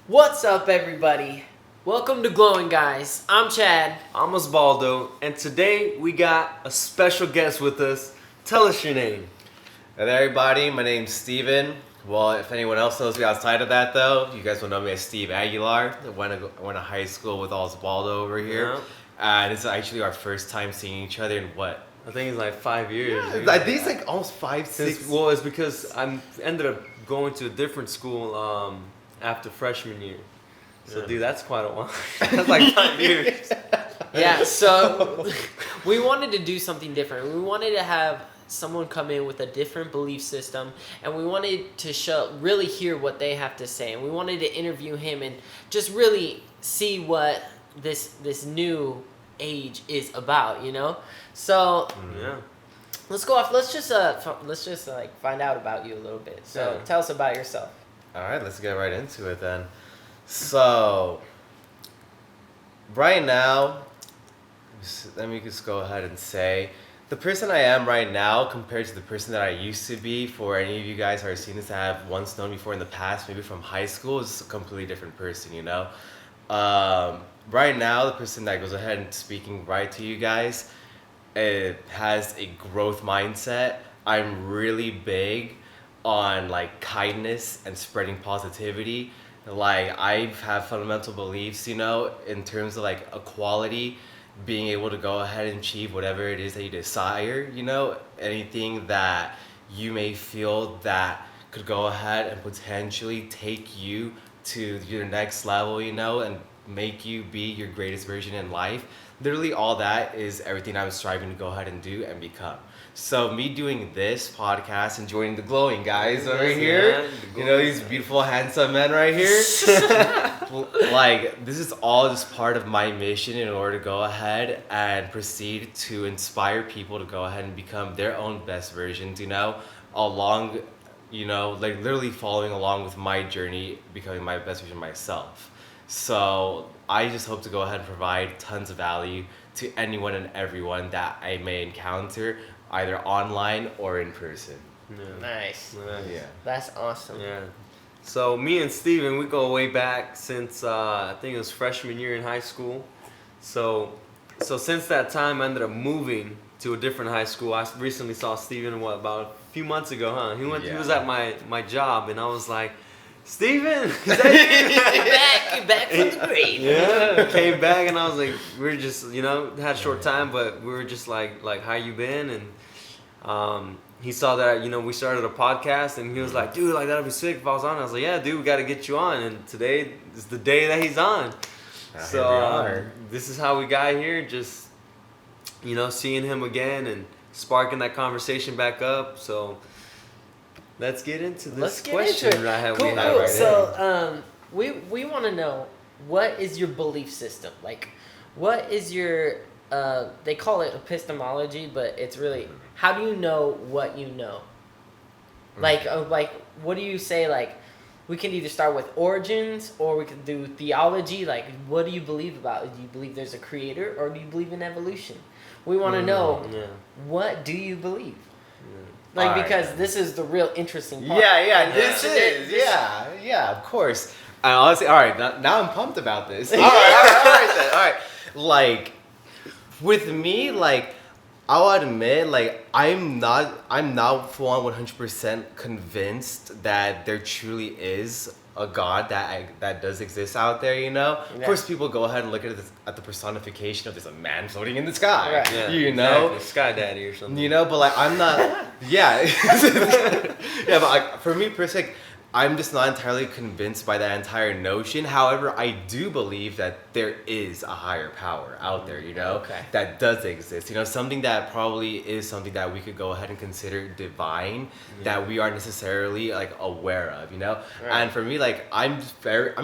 What's up, everybody? Welcome to Glowing Guys. I'm Chad. I'm Osbaldo, and today we got a special guest with us. Tell us your name. Hey there, everybody. My name's Steven. Well, if anyone else knows me outside of that, though, you guys will know me as Steve Aguilar. I went to high school with Osbaldo over here. Yeah. And it's actually our first time seeing each other in what? I think it's like 5 years. Yeah, I think it's like almost 5, 6. Well, it's because I ended up going to a different school after freshman year. So, dude, that's quite a while. That's like 5 years. Yeah, so we wanted to do something different. We wanted to have someone come in with a different belief system, and we wanted to really hear what they have to say. And we wanted to interview him and just really see what this new age is about, you know? So Yeah. let's go off. Let's just find out about you a little bit. So Yeah. tell us about yourself. All right, let's get right into it then. So, right now, let me just go ahead and say, the person I am right now compared to the person that I used to be, for any of you guys who are seen this that have once known me before in the past, maybe from high school, is a completely different person, you know? Right now, the person that goes ahead and speaking right to you guys, it has a growth mindset. I'm really big on like kindness and spreading positivity. Like I have fundamental beliefs, you know, in terms of like equality, being able to go ahead and achieve whatever it is that you desire, you know, anything that you may feel that could go ahead and potentially take you to your next level, you know, and make you be your greatest version in life. Literally all that is everything I'm striving to go ahead and do and become. So me doing this podcast and joining the Glowing Guys over here, you know, these beautiful handsome men right here, like this is all just part of my mission in order to go ahead and proceed to inspire people to go ahead and become their own best versions, you know, along, you know, like literally following along with my journey, becoming my best version myself. So I just hope to go ahead and provide tons of value to anyone and everyone that I may encounter, either online or in person. Yeah. Nice. Yeah. That's awesome. Yeah. So me and Steven, we go way back since I think it was freshman year in high school. So since that time, I ended up moving to a different high school. I recently saw Steven about a few months ago, huh? He was at my job, and I was like, Steven, is that you? back from the grave. Yeah, came back, and I was like, we were just, you know, had a short time, but we were just like how you been? And he saw that, you know, we started a podcast, and he was like, dude, like that'd be sick if I was on. I was like, yeah, dude, we got to get you on, and today is the day that he's on. Here we are. This is how we got here, just, you know, seeing him again and sparking that conversation back up. So let's get into this question into it. I have. Cool, we have cool. right So, we want to know, what is your belief system? Like, what is your they call it epistemology, but it's really, how do you know what you know? Like, what do you say? Like, we can either start with origins, or we could do theology. Like, what do you believe about? Do you believe there's a creator, or do you believe in evolution? We want to know, what do you believe? Like, All because right. this is the real interesting part. Yeah, this is. Yeah, of course. And honestly, all right, now I'm pumped about this. All right, then. All right. Like, with me, like, I'll admit, like, I'm not full on 100% convinced that there truly is a God that does exist out there, you know? Yeah. Of course, people go ahead and look at the personification of there's a man floating in the sky, Right. Yeah, you know? exactly. Sky Daddy or something. You know, but like I'm not, yeah, yeah. But like for me personally, like, I'm just not entirely convinced by that entire notion. However, I do believe that there is a higher power out there, you know, Okay. that does exist. You know, something that probably is something that we could go ahead and consider divine, that we aren't necessarily like aware of, you know. Right. And for me, like I'm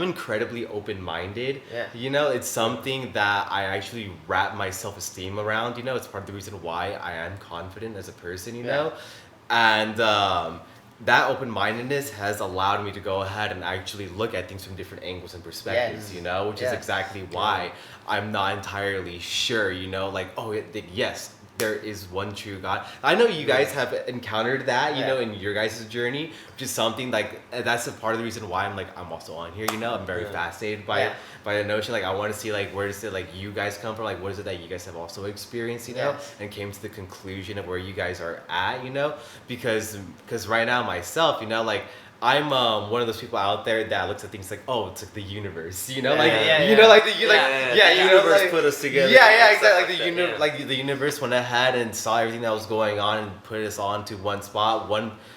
incredibly open-minded. Yeah. You know, it's something that I actually wrap my self-esteem around. You know, it's part of the reason why I am confident as a person. You know, and that open-mindedness has allowed me to go ahead and actually look at things from different angles and perspectives, Yes. you know, which is exactly why I'm not entirely sure, you know, like, yes, there is one true God. I know you guys have encountered that, you know, in your guys' journey, which is something like that's a part of the reason why I'm also on here. You know, I'm very fascinated by the notion. Like, I want to see like where does it like you guys come from? Like, what is it that you guys have also experienced? You know, and came to the conclusion of where you guys are at. You know, because right now myself, you know, like. I'm one of those people out there that looks at things like, oh, it's like the universe, you know, you know, like the universe like, put us together. Exactly. Like the universe went ahead and saw everything that was going on and put us on to one spot.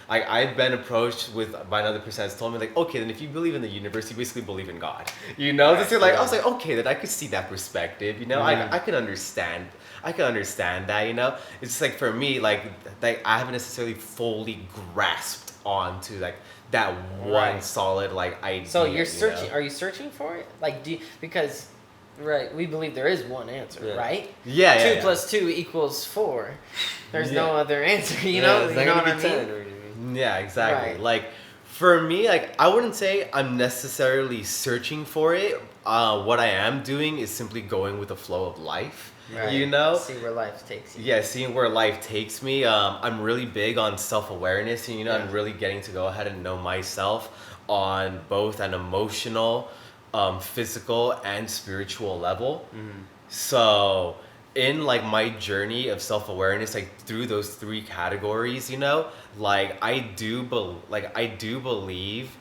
I've been approached by another person that's told me like, okay, then if you believe in the universe, you basically believe in God, you know. Right. So like, I was like, okay, then I could see that perspective, you know. I can understand. I can understand that, you know. It's just like for me, like I haven't necessarily fully grasped onto like that one solid like idea. So you're searching. You know? Are you searching for it? Like, because we believe there is one answer, right? 2 plus 2 equals 4. There's no other answer. You know. You know what I mean? Yeah, exactly. Right. Like for me, like I wouldn't say I'm necessarily searching for it. What I am doing is simply going with the flow of life. Right. You know, see where life takes you. Yeah, seeing where life takes me. I'm really big on self-awareness, and you know, I'm really getting to go ahead and know myself on both an emotional, physical, and spiritual level. So, in like my journey of self-awareness, like through those 3 categories, you know, like I do believe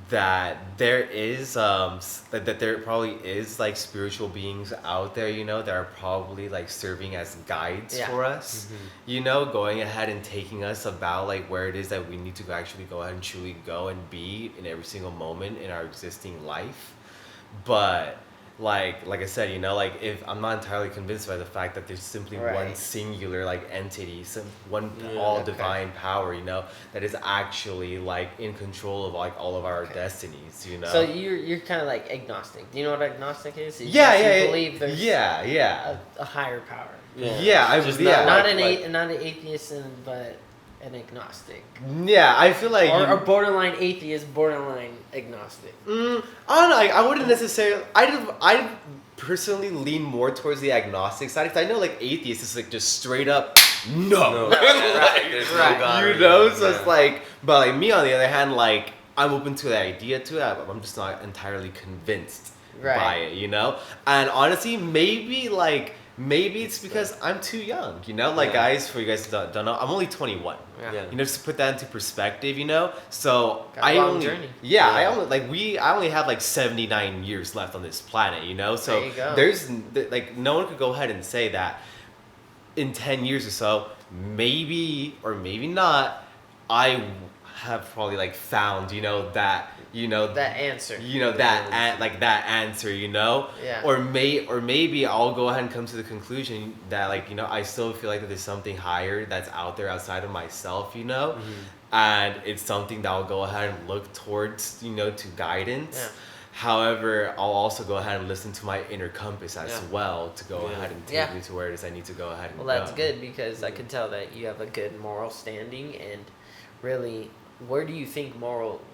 that there is that there probably is like spiritual beings out there, you know, that are probably like serving as guides for us, you know, going ahead and taking us about like where it is that we need to actually go ahead and truly go and be in every single moment in our existing life. But like I said, you know, like if I'm not entirely convinced by the fact that there's simply one singular like entity, one all divine power, you know, that is actually like in control of like all of our destinies, you know. So you're kind of like agnostic. Do you know what agnostic is? You believe there's a higher power. Not an atheist, but an agnostic. Yeah, I feel like or borderline atheist, borderline agnostic. I don't know. Like, I wouldn't necessarily. I personally lean more towards the agnostic side because I know like atheist is like just straight up no. There's no God. You know, so it's like, but like me on the other hand, like I'm open to the idea to it. I'm just not entirely convinced by it. You know, and honestly, maybe it's because I'm too young, you know? Like, guys, for you guys who don't know, I'm only 21. You know, just to put that into perspective, you know? So, I only have like 79 years left on this planet, you know? So, there's, like, no one could go ahead and say that in 10 years or so, maybe or maybe not, I have probably, like, found, you know, that... You know that answer. You know that answer. You know. Yeah. Or maybe I'll go ahead and come to the conclusion that like you know I still feel like that there's something higher that's out there outside of myself. You know, and it's something that I'll go ahead and look towards. You know, to guidance. Yeah. However, I'll also go ahead and listen to my inner compass as well to go ahead and take me to where it is I need to go ahead and go. Well, that's good because I can tell that you have a good moral standing and really. Where do you think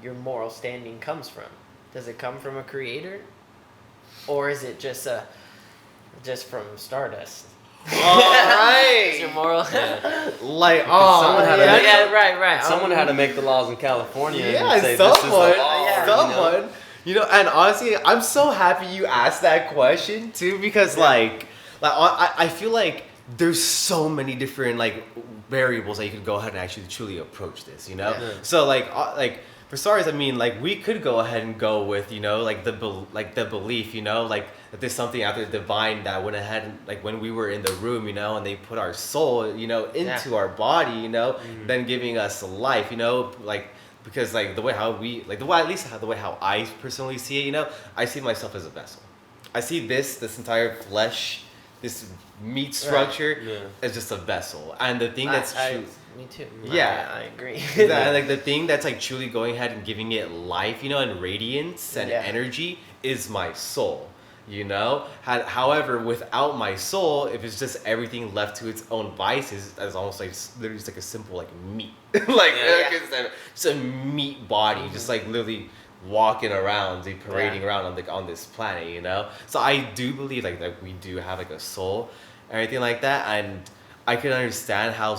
your moral standing comes from? Does it come from a creator, or is it just from stardust? All right. Your moral, like someone had to right. Someone had to make the laws in California. Yeah, and say, someone. You know, and honestly, I'm so happy you asked that question too because I feel like there's so many different like variables that you could go ahead and actually truly approach this, you know. So like for starters, I mean, like we could go ahead and go with, you know, like the belief, you know, like that there's something out there divine that went ahead and like when we were in the room, you know, and they put our soul, you know, into our body, you know, then giving us life, you know, like because like the way how I personally see it, you know, I see myself as a vessel. I see this entire flesh. This meat structure is just a vessel, and the thing that's true. Me too. I agree. Like the thing that's like truly going ahead and giving it life, you know, and radiance and energy is my soul. You know, however, without my soul, if it's just everything left to its own vices, that's almost like literally just like a simple like meat, it's a meat body, just like literally. Walking around, parading around on this planet, you know. So I do believe like we do have like a soul, and everything like that, and I can understand how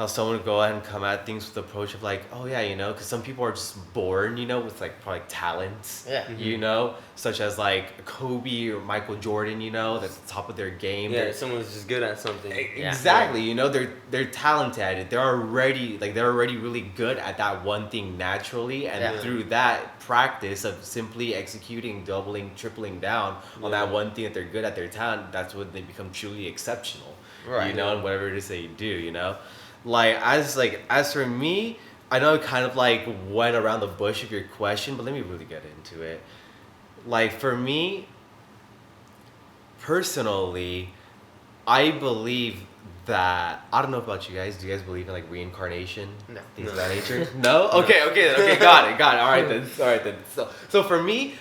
someone would go ahead and come at things with the approach of like, oh yeah, because some people are just born, with like probably talents, Yeah. such as like Kobe or Michael Jordan, that's the top of their game. Yeah, someone's just good at something. Exactly, they're talented at it. They're already really good at that one thing naturally, and through that practice of simply executing, doubling, tripling down on that one thing that they're good at, their talent, that's when they become truly exceptional. Right. And whatever it is they do, as for me, I know I kind of like went around the bush of your question, but let me really get into it. Like for me, personally, I believe that, I don't know about you guys. Do you guys believe in like reincarnation? No. Things of that nature? No? Okay, got it. All right then. So for me,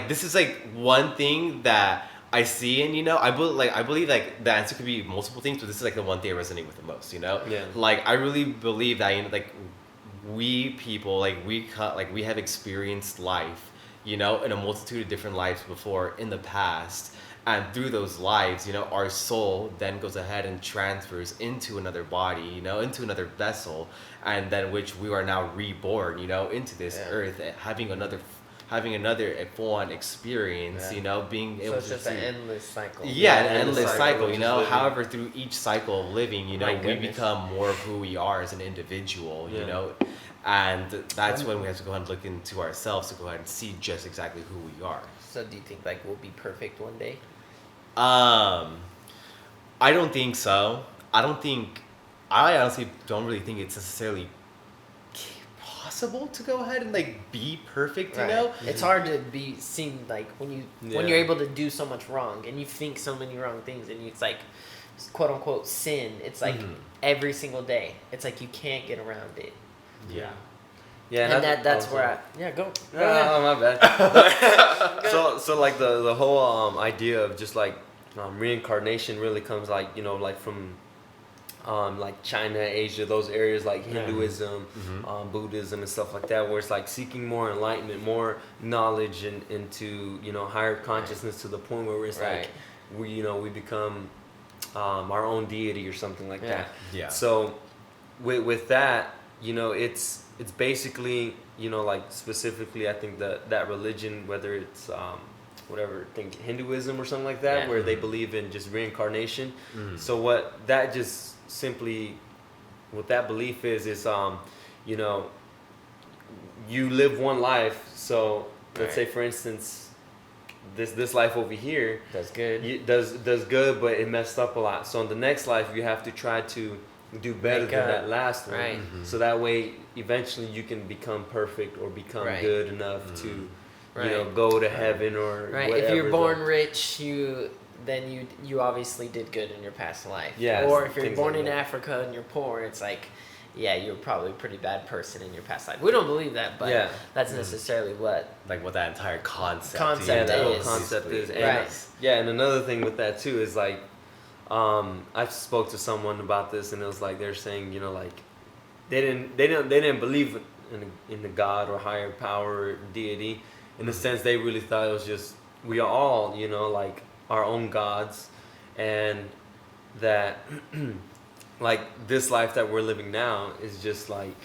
this is like one thing that I see, and I believe like the answer could be multiple things, but this is like the one thing I resonate with the most. Yeah. Like I really believe that we people we have experienced life, in a multitude of different lives before in the past, and through those lives, our soul then goes ahead and transfers into another body, into another vessel, and then which we are now reborn, into this earth, having another full-on experience, being able to. So it's just an endless cycle. Yeah, an endless cycle. However, through each cycle of living, we become more of who we are as an individual. And that's when we have to go ahead and look into ourselves to go ahead and see just exactly who we are. So do you think like we'll be perfect one day? I don't think so. I honestly don't really think it's necessarily possible to go ahead and like be perfect, It's hard to seem like when you're able to do so much wrong and you think so many wrong things, and it's like quote unquote sin. It's like every single day. It's like you can't get around it. Yeah, and that's where go. Oh, my bad. So like the whole idea of just like reincarnation really comes like from like China, Asia, those areas like Hinduism, Buddhism and stuff like that, where it's like seeking more enlightenment, more knowledge and into higher consciousness to the point where it's like we become our own deity or something like that. Yeah. So with that, it's basically like specifically I think that religion, whether it's whatever, think Hinduism or something like that, where they believe in just reincarnation. So what that belief is you live one life. So let's say for instance this life over here does good, does good, but it messed up a lot. So in the next life you have to try to do better than that last one, so that way eventually you can become perfect or become good enough to go to heaven or whatever. If you're born rich, you obviously did good in your past life. Or if you're born in Africa and you're poor, it's like you're probably a pretty bad person in your past life. We don't believe that, but that's necessarily what that entire concept is. And another thing with that too is like I spoke to someone about this, and it was like they're saying like they didn't believe in the God or higher power or deity, in the sense they really thought it was just we are all like our own gods, and that like this life that we're living now is just like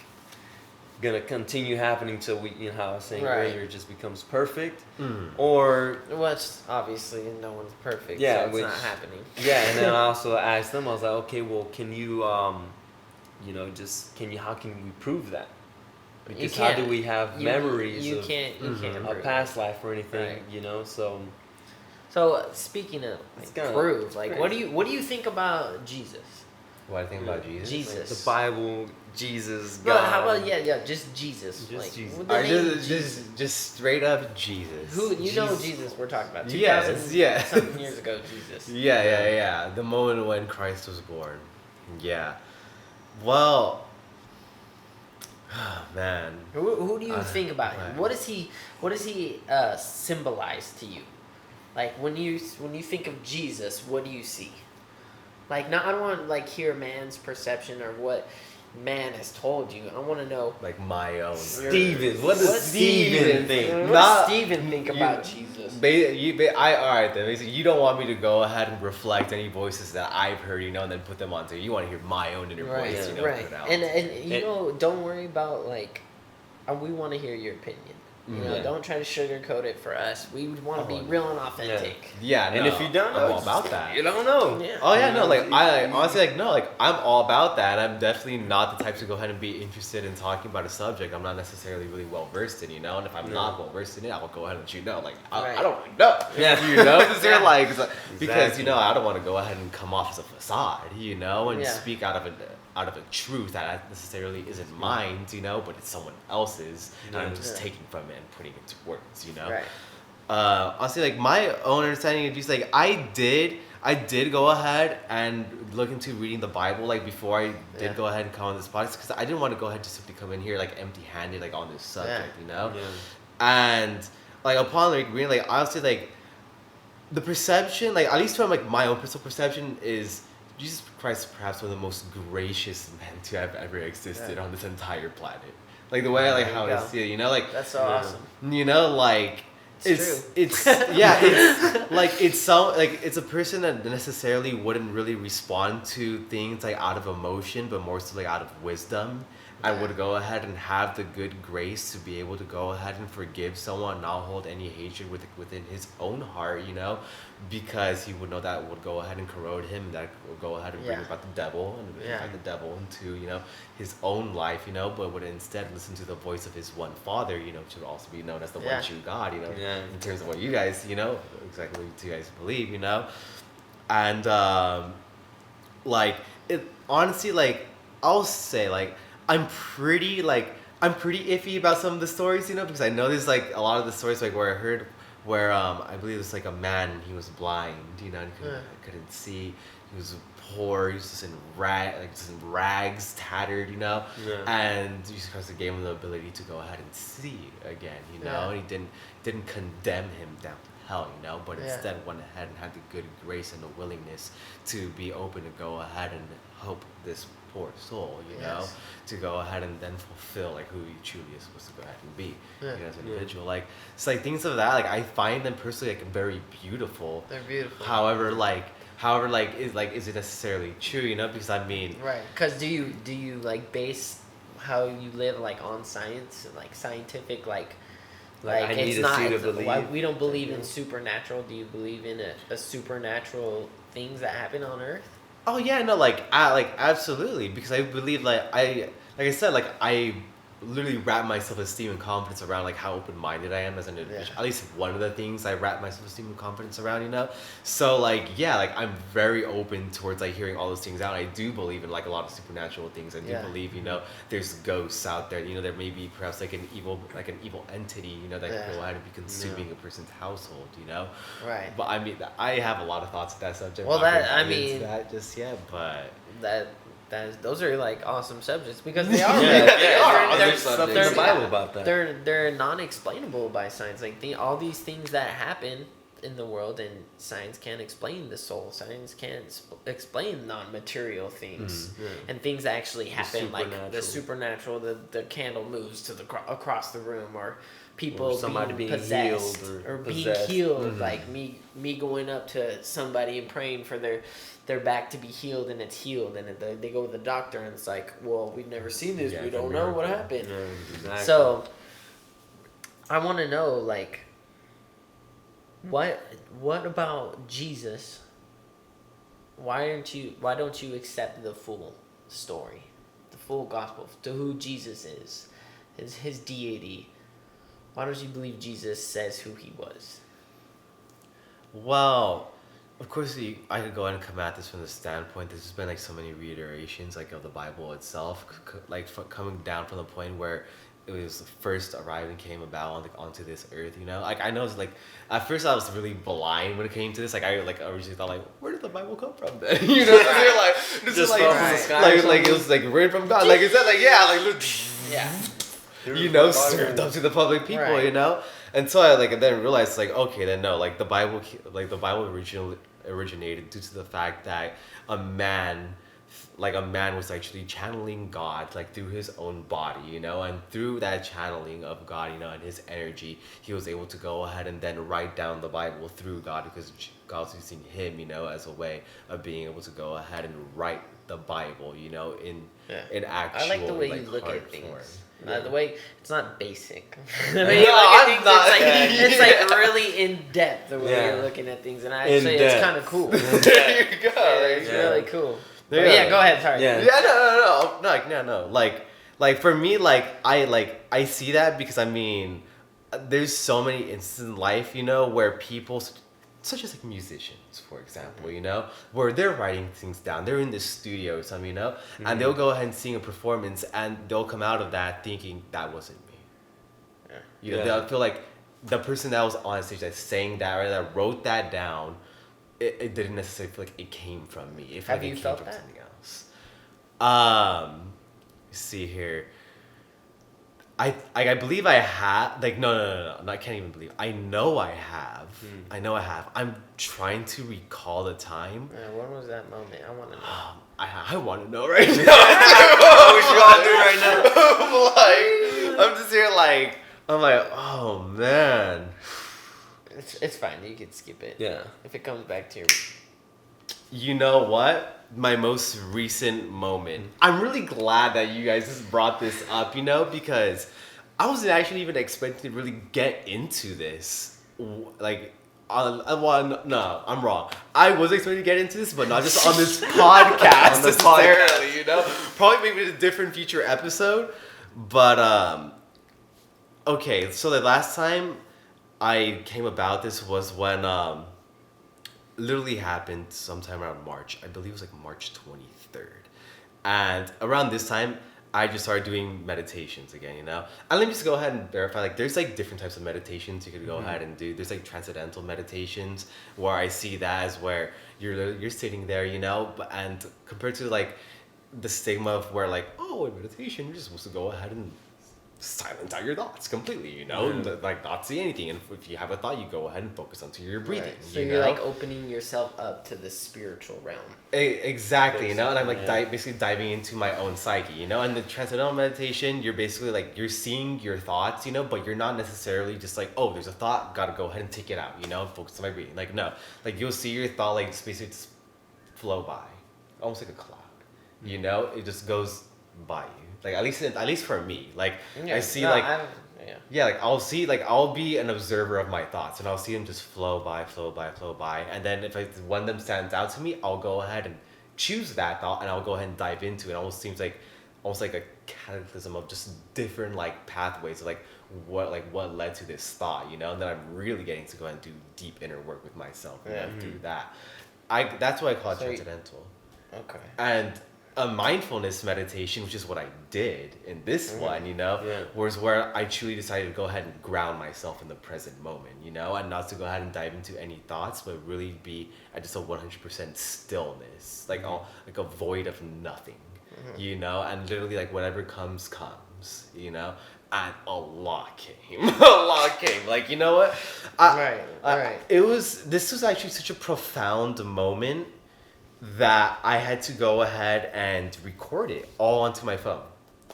gonna continue happening till we, how I was saying earlier, it just becomes perfect, or which obviously no one's perfect, so it's not happening. And then I also asked them, I was like, okay, well, can you how can we prove that? Because how do we have memories of a past life or anything, So speaking of prove, like what do you think about Jesus? What I think about Jesus? Jesus. The Bible, Jesus, God. God. How about just Jesus? Just Jesus. Just straight up Jesus. Who Jesus we're talking about? 2000 something years ago, Jesus. Yeah. The moment when Christ was born. Yeah. Well, man. Who do you think about him? What does he symbolize to you? Like when you think of Jesus, what do you see? Like, I don't want to like hear man's perception or what man has told you. I want to know. Like my own. Steven, what does Steven think? What does Steven think about Jesus? Alright then. Basically, you don't want me to go ahead and reflect any voices that I've heard, and then put them onto. You want to hear my own inner voice, right. put out. And don't worry about like. We want to hear your opinion. Don't try to sugarcoat it for us. We want to be real and authentic. Yeah, and if you don't know, I'm all about that. You don't know. Yeah. Oh yeah, no, like I honestly like I'm all about that. I'm definitely not the type to go ahead and be interested in talking about a subject I'm not necessarily really well versed in, and if I'm not well versed in it, I will go ahead and let you know. Like I don't really know. Yeah. Because I don't want to go ahead and come off as a facade, and speak out of a truth that necessarily isn't mine, but it's someone else's, and I'm just taking from it and putting it to words, Right. Honestly, like my own understanding of Jesus, like I did go ahead and look into reading the Bible, like before I did go ahead and come on this podcast, because I didn't want to go ahead and just simply come in here like empty-handed, like on this subject, and like upon like reading, like honestly, like the perception, like at least from like my own personal perception, is Jesus Christ perhaps one of the most gracious men to have ever existed on this entire planet. Like the way like how I see it, like that's so awesome. Like it's true. it's it's like it's a person that necessarily wouldn't really respond to things like out of emotion, but more so like out of wisdom. I would go ahead and have the good grace to be able to go ahead and forgive someone, not hold any hatred within his own heart, because he would know that would go ahead and corrode him, that would go ahead and bring about the devil and invite the devil into, his own life, but would instead listen to the voice of his one Father, which would also be known as the one true God, in terms of what you guys, exactly what you guys believe, and like it honestly, like I'll say like I'm pretty iffy about some of the stories, because I know there's like a lot of the stories like where I heard where I believe it was like a man and he was blind, and couldn't see. He was poor. He was just in rags, tattered, and Jesus Christ gave him the ability to go ahead and see again, and he didn't condemn him down to hell, but instead went ahead and had the good grace and the willingness to be open to go ahead and help this poor soul, to go ahead and then fulfill like who he truly is supposed to go ahead and be, as an individual. Like it's like things of that. Like I find them personally like very beautiful. They're beautiful. However, is it necessarily true? Because I mean, right? Because do you like base how you live like on science and like scientific like I need it's to not see to believe. why we don't believe in supernatural. Do you believe in a supernatural things that happen on Earth? Oh yeah, no, like absolutely, because I believe like I said, like I literally wrap my self-esteem and confidence around like how open-minded I am as an individual. At least one of the things I wrap my self-esteem and confidence around, So like like I'm very open towards like hearing all those things out. I do believe in like a lot of supernatural things. I do believe there's ghosts out there. There may be perhaps like an evil entity that can go ahead and be consuming a person's household. Right. But I mean, I have a lot of thoughts on that subject. Well, that just yet, but those are like awesome subjects because they are. There's something in the Bible about that. They're non-explainable by science. Like all these things that happen in the world, and science can't explain the soul. Science can't explain non-material things and things that actually happen, like the supernatural. The candle moves to across the room, or people being possessed or being healed. Like me going up to somebody and praying for their back to be healed, and it's healed, and they go to the doctor and it's like, well, we've never seen this, we don't know what happened. Exactly. So I want to know, like, what about Jesus? Why don't you accept the full story, the full gospel to who Jesus is, his deity? Why don't you believe Jesus says who he was? Well, of course, I could go ahead and come at this from the standpoint. There's been like so many reiterations like of the Bible itself, like coming down from the point where it was first arrived and came about onto this earth. Like I know it's like at first I was really blind when it came to this. Like I originally thought like, where did the Bible come from then? Like this just is like from the sky like it was like written from God. Like is that served up to the public people, And so I then realized okay, then no, the Bible originated due to the fact that a man like a man was actually channeling God like through his own body, you know, and through that channeling of God, you know, and his energy, he was able to go ahead and then write down the Bible through God, because God was using him, you know, as a way of being able to go ahead and write the Bible, you know, in actual. I like the way like, you look hard at things. form. The way it's not basic. The No, way you look at I'm things, not. it's like really in depth the way you're looking at things, and actually it's kind of cool. There you go. It's really cool. There But you yeah, go. go ahead. Sorry. Yeah. No. Like for me, I see that because I mean, there's so many instances in life, you know, where people, such as like musicians, for example, you know, where they're writing things down, they're in the studio or something, you know, and they'll go ahead and sing a performance, and they'll come out of that thinking that wasn't me. You know, they'll feel like the person that was on stage that sang that or that wrote that down, it didn't necessarily feel like it came from me. It felt Have like you it came felt from that? something else. Let's see here. I believe I have. Like no. I can't even believe. I know I have. I know I have. I'm trying to recall the time. When was that moment? I want to know. I want to know right now. What you want to do right now? I'm just here like. I'm like, oh man. It's fine. You can skip it. Yeah. If it comes back to your. You know what? My most recent moment. I'm really glad that you guys just brought this up, you know, because I wasn't actually even expecting to really get into this. Like, no, I'm wrong. I was expecting to get into this, but not just on this podcast On the necessarily, you know? Probably maybe a different future episode. But, okay, so the last time I came about this was when, literally happened sometime around March. I believe it was like March 23rd. And around this time, I just started doing meditations again, you know? And let me just go ahead and verify, like, there's like different types of meditations you could go ahead and do. There's like transcendental meditations, where I see that as where you're sitting there, you know? And compared to like the stigma of where like, oh, in meditation, you're just supposed to go ahead and silence out your thoughts completely, you know, like not see anything. And if you have a thought, you go ahead and focus onto your breathing. Right. So you you're know? like opening yourself up to the spiritual realm. Exactly, you know, and I'm like basically diving into my own psyche, you know. And the transcendental meditation, you're basically like you're seeing your thoughts, you know, but you're not necessarily just like, oh, there's a thought, gotta go ahead and take it out, you know, and focus on my breathing. Like no, like you'll see your thought like basically just flow by, almost like a cloud, you know. It just goes by you. Like at least for me, like I see like I'll be an observer of my thoughts, and I'll see them just flow by, and then if one of them stands out to me, I'll go ahead and choose that thought, and I'll go ahead and dive into it. It almost seems like a cataclysm of just different like pathways, like what led to this thought, you know. And then I'm really getting to go ahead and do deep inner work with myself, you know, through that. That's what I call it transcendental. Okay. And a mindfulness meditation, which is what I did in this one, you know, was where I truly decided to go ahead and ground myself in the present moment, you know, and not to go ahead and dive into any thoughts, but really be at just a 100% stillness, like a void of nothing, you know, and literally like whatever comes, you know. And a lot came. Like, you know what? This was actually such a profound moment that I had to go ahead and record it all onto my phone.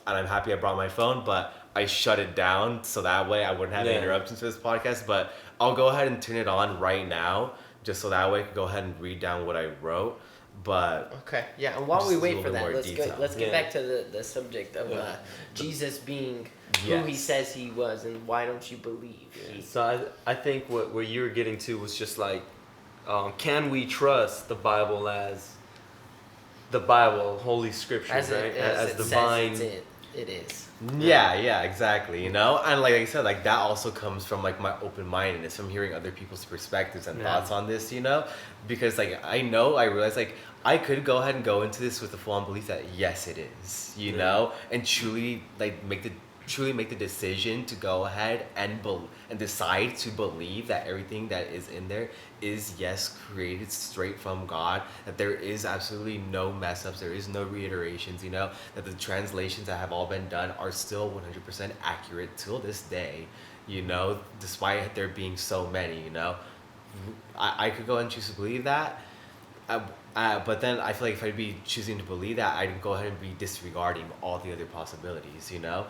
And I'm happy I brought my phone, but I shut it down so that way I wouldn't have any interruptions to this podcast. But I'll go ahead and turn it on right now, just so that way I can go ahead and read down what I wrote. But okay, yeah. And while we wait for that, let's get back to the subject of Jesus being who he says he was, and why don't you believe? So I think what you were getting to was just like, can we trust the Bible as the Bible, Holy Scripture, as divine? It is. Yeah, exactly. You know, and like I said, like that also comes from like my open-mindedness, from hearing other people's perspectives and thoughts on this. You know, because like I realize like I could go ahead and go into this with the full-on belief that yes, it is. You know, and truly like make the decision to go ahead and decide to believe that everything that is in there is created straight from God, that there is absolutely no mess ups, there is no reiterations, you know, that the translations that have all been done are still 100% accurate till this day, you know, despite there being so many, you know. I could go and choose to believe that, But then I feel like if I'd be choosing to believe that, I'd go ahead and be disregarding all the other possibilities, you know?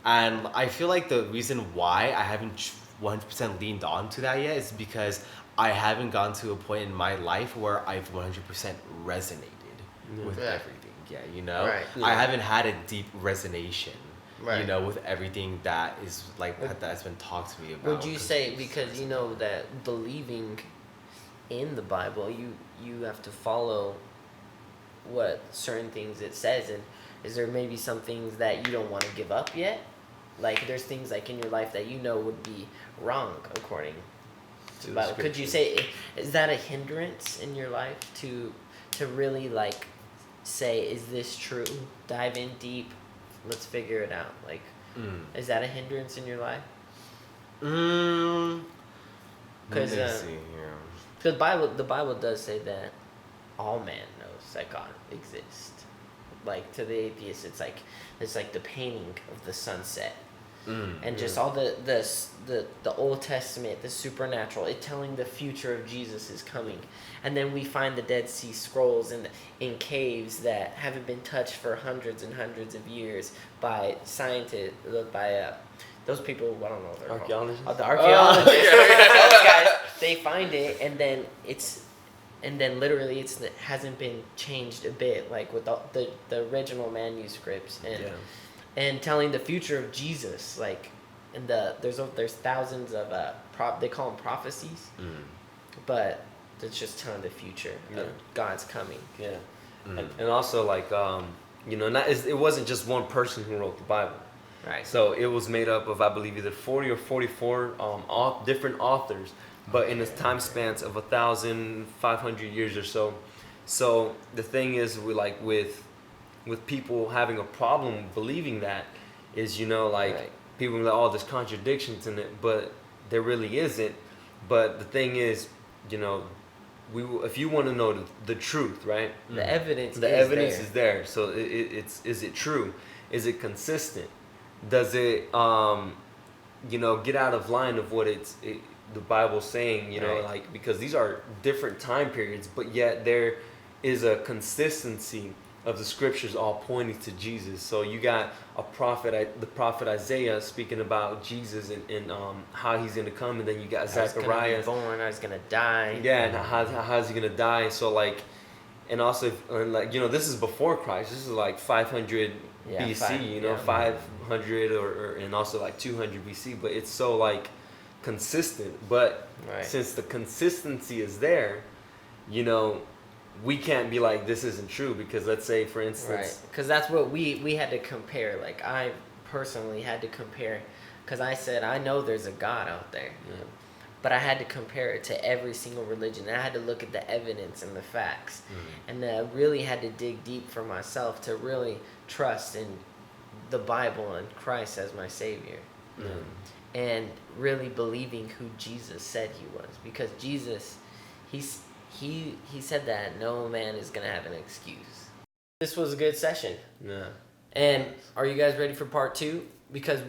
And I feel like the reason why I haven't 100% leaned on to that yet is because I haven't gotten to a point in my life where I've 100% resonated with everything. Yeah, you know? Right. I haven't had a deep resonation, Right. you know, with everything that is like that's been talked to me about. Would you say, because you know that believing in the Bible, you have to follow what certain things it says, and is there maybe some things that you don't want to give up yet? Like there's things like in your life that you know would be wrong according to the Bible. Could you say, is that a hindrance in your life to really like say, is this true? Dive in deep, let's figure it out. Like, is that a hindrance in your life? Because the Bible does say that all man knows that God exists. Like to the atheist, it's like the painting of the sunset, and just all the Old Testament, the supernatural, it telling the future of Jesus is coming, and then we find the Dead Sea Scrolls in caves that haven't been touched for hundreds and hundreds of years by scientists, by those people, I don't know what they're archaeologists. The archaeologists, those guys, they find it, and then literally it hasn't been changed a bit, like with the original manuscripts, and telling the future of Jesus, like, and there's thousands of they call them prophecies, but it's just telling the future of God's coming. Yeah, and also like you know, it wasn't just one person who wrote the Bible. Right. So it was made up of, I believe, either 40 or 44 different authors, but in a time spans of 1,500 years or so. So the thing is, with people having a problem believing that, is, you know, like people are like, oh, there's contradictions in it, but there really isn't. But the thing is, you know, if you want to know the truth, right? The evidence. Is there. So is it true? Is it consistent? Does it, you know, get out of line of what the Bible's saying, you know, like, because these are different time periods, but yet there is a consistency of the scriptures all pointing to Jesus. So you got the prophet Isaiah speaking about Jesus and how he's going to come, and then you got Zechariah. He's born, he's going to die. Yeah, and how's he going to die? So like, and also, like, you know, this is before Christ. This is like 500 BC, you know, 500 or and also like 200 BC, but it's so like consistent. But since the consistency is there, you know, we can't be like, this isn't true, because let's say, for instance, because that's what we had to compare. Like I personally had to compare, because I said I know there's a God out there, but I had to compare it to every single religion. And I had to look at the evidence and the facts, and I really had to dig deep for myself to really trust in the Bible and Christ as my Savior, and really believing who Jesus said he was, because Jesus, he said that no man is gonna have an excuse. This was a good session. Yeah. And are you guys ready for part 2? Because,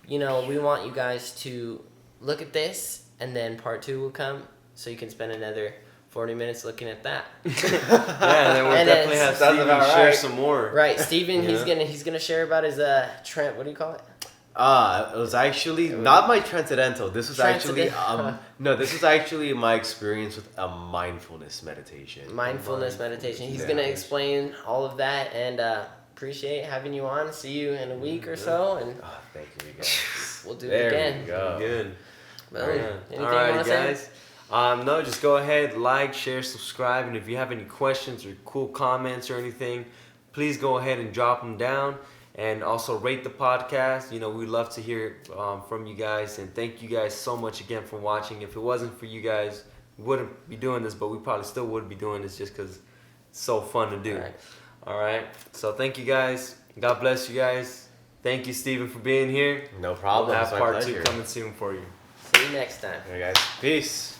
you know, we want you guys to look at this, and then part 2 will come, so you can spend another 40 minutes looking at that. Yeah, and then we'll definitely have Steven share some more. Right, Steven, he's gonna share about his what do you call it? It was actually not my transcendental. This was actually this was actually my experience with a mindfulness meditation. Mindfulness meditation. He's gonna explain all of that, and appreciate having you on. See you in a week or so, and thank you guys. We'll do it again. We go. Good. Well, all right, guys. No, just go ahead, like, share, subscribe, and if you have any questions or cool comments or anything, please go ahead and drop them down. And also rate the podcast. You know, we'd love to hear from you guys. And thank you guys so much again for watching. If it wasn't for you guys, we wouldn't be doing this, but we probably still would be doing this just because it's so fun to do. All right. So thank you guys. God bless you guys. Thank you, Steven, for being here. No problem. We'll have part 2 coming soon for you. See you next time. All right, guys. Peace.